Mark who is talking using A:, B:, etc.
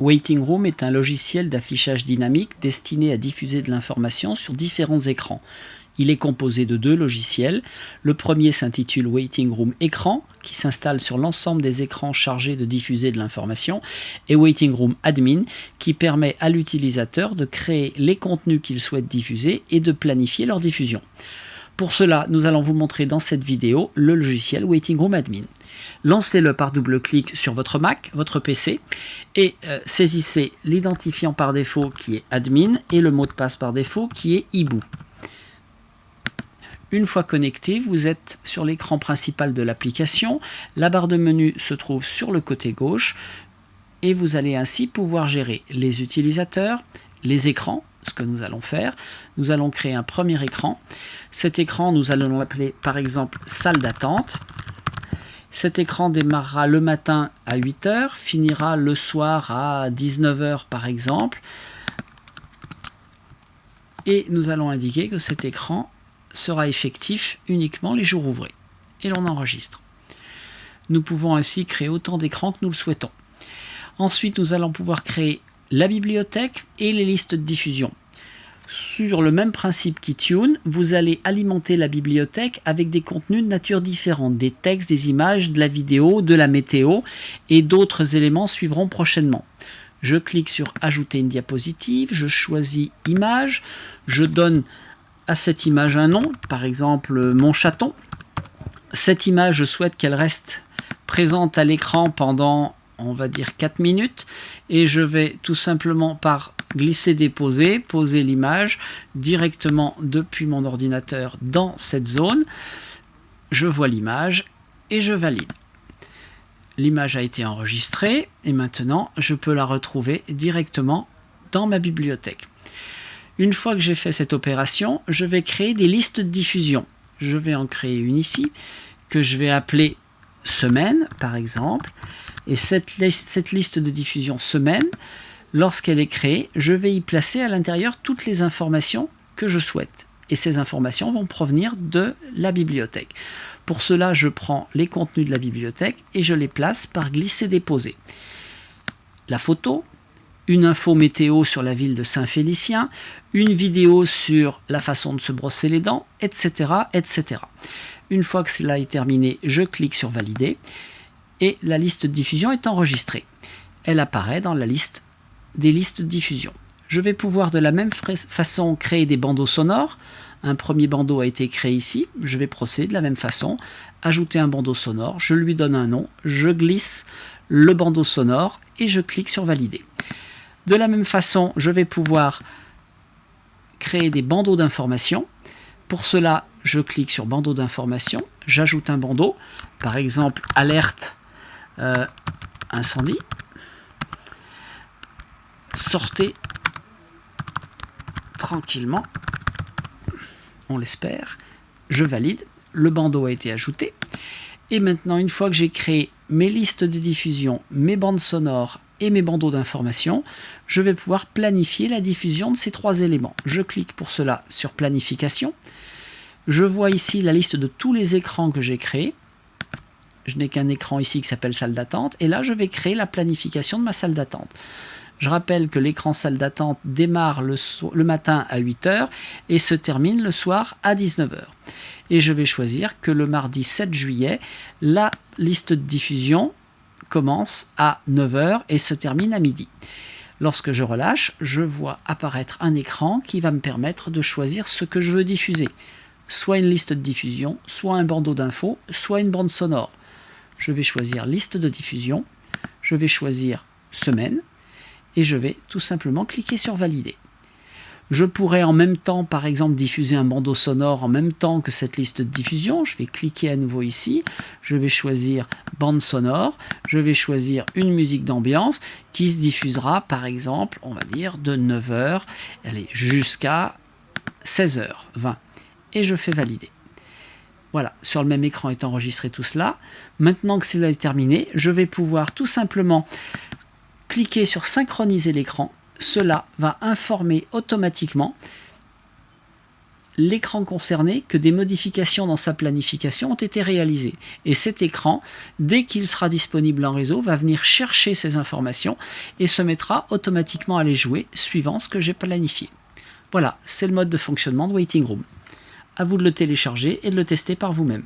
A: Waiting Room est un logiciel d'affichage dynamique destiné à diffuser de l'information sur différents écrans. Il est composé de 2 logiciels. Le premier s'intitule Waiting Room Écran, qui s'installe sur l'ensemble des écrans chargés de diffuser de l'information, et Waiting Room Admin, qui permet à l'utilisateur de créer les contenus qu'il souhaite diffuser et de planifier leur diffusion. Pour cela, nous allons vous montrer dans cette vidéo le logiciel Waiting Room Admin. Lancez-le par double-clic sur votre Mac, votre PC, et saisissez l'identifiant par défaut qui est Admin et le mot de passe par défaut qui est Hibou. Une fois connecté, vous êtes sur l'écran principal de l'application. La barre de menu se trouve sur le côté gauche et vous allez ainsi pouvoir gérer les utilisateurs, les écrans, ce que nous allons faire. Nous allons créer un premier écran. Cet écran, nous allons l'appeler par exemple salle d'attente. Cet écran démarrera le matin à 8 h, finira le soir à 19 h par exemple. Et nous allons indiquer que cet écran sera effectif uniquement les jours ouvrés. Et l'on enregistre. Nous pouvons ainsi créer autant d'écrans que nous le souhaitons. Ensuite, nous allons pouvoir créer la bibliothèque et les listes de diffusion. Sur le même principe qu'Itune, vous allez alimenter la bibliothèque avec des contenus de nature différente, des textes, des images, de la vidéo, de la météo et d'autres éléments suivront prochainement. Je clique sur ajouter une diapositive, je choisis image, je donne à cette image un nom, par exemple mon chaton. Cette image, je souhaite qu'elle reste présente à l'écran pendant, on va dire 4 minutes, et je vais tout simplement par glisser-déposer, poser l'image directement depuis mon ordinateur dans cette zone. Je vois l'image et je valide. L'image a été enregistrée et maintenant je peux la retrouver directement dans ma bibliothèque. Une fois que j'ai fait cette opération, je vais créer des listes de diffusion. Je vais en créer une ici, que je vais appeler semaine, par exemple. Et cette liste de diffusion semaine, lorsqu'elle est créée, je vais y placer à l'intérieur toutes les informations que je souhaite. Et ces informations vont provenir de la bibliothèque. Pour cela, je prends les contenus de la bibliothèque et je les place par glisser-déposer. La photo, une info météo sur la ville de Saint-Félicien, une vidéo sur la façon de se brosser les dents, etc., etc. Une fois que cela est terminé, je clique sur valider et la liste de diffusion est enregistrée. Elle apparaît dans la liste des listes de diffusion. Je vais pouvoir de la même façon créer des bandeaux sonores. Un premier bandeau a été créé ici. Je vais procéder de la même façon. Ajouter un bandeau sonore, je lui donne un nom, je glisse le bandeau sonore et je clique sur valider. De la même façon, je vais pouvoir créer des bandeaux d'information. Pour cela, je clique sur bandeau d'information, j'ajoute un bandeau, par exemple alerte incendie. Sortez tranquillement, on l'espère. Je valide, le bandeau a été ajouté. Et maintenant, une fois que j'ai créé mes listes de diffusion, mes bandes sonores et mes bandeaux d'information, je vais pouvoir planifier la diffusion de ces 3 éléments. Je clique pour cela sur planification. Je vois ici la liste de tous les écrans que j'ai créés. Je n'ai qu'un écran ici qui s'appelle salle d'attente. Et là, je vais créer la planification de ma salle d'attente. Je rappelle que l'écran salle d'attente démarre le matin à 8 h et se termine le soir à 19 h. Et je vais choisir que le mardi 7 juillet, la liste de diffusion commence à 9 h et se termine à midi. Lorsque je relâche, je vois apparaître un écran qui va me permettre de choisir ce que je veux diffuser. Soit une liste de diffusion, soit un bandeau d'infos, soit une bande sonore. Je vais choisir liste de diffusion, je vais choisir semaine et je vais tout simplement cliquer sur valider. Je pourrais en même temps, par exemple, diffuser un bandeau sonore en même temps que cette liste de diffusion. Je vais cliquer à nouveau ici, je vais choisir bande sonore, je vais choisir une musique d'ambiance qui se diffusera, par exemple, on va dire de 9 h jusqu'à 16h20. Et je fais valider. Voilà, sur le même écran est enregistré tout cela. Maintenant que cela est terminé, je vais pouvoir tout simplement cliquer sur synchroniser l'écran. Cela va informer automatiquement l'écran concerné que des modifications dans sa planification ont été réalisées. Et cet écran, dès qu'il sera disponible en réseau, va venir chercher ces informations et se mettra automatiquement à les jouer suivant ce que j'ai planifié. Voilà, c'est le mode de fonctionnement de Waiting Room. À vous de le télécharger et de le tester par vous-même.